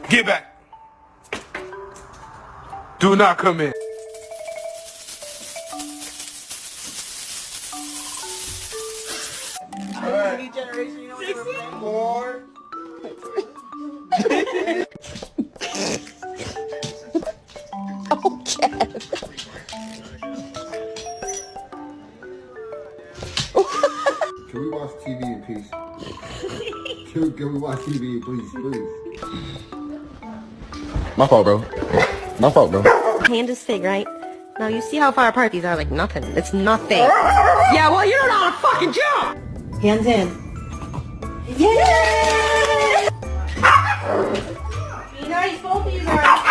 Get back. Do not come in. New generation, you know what they were playing? 4. Oh, Chad. Can we watch TV in peace? Can we watch TV, please, please? My fault, bro. My fault, bro. Hand is fig, right? Now you see how far apart these are? Like nothing. It's nothing. Yeah, well, you don't know how to fucking jump! Hands in. Yeah! Be nice, both of you guys.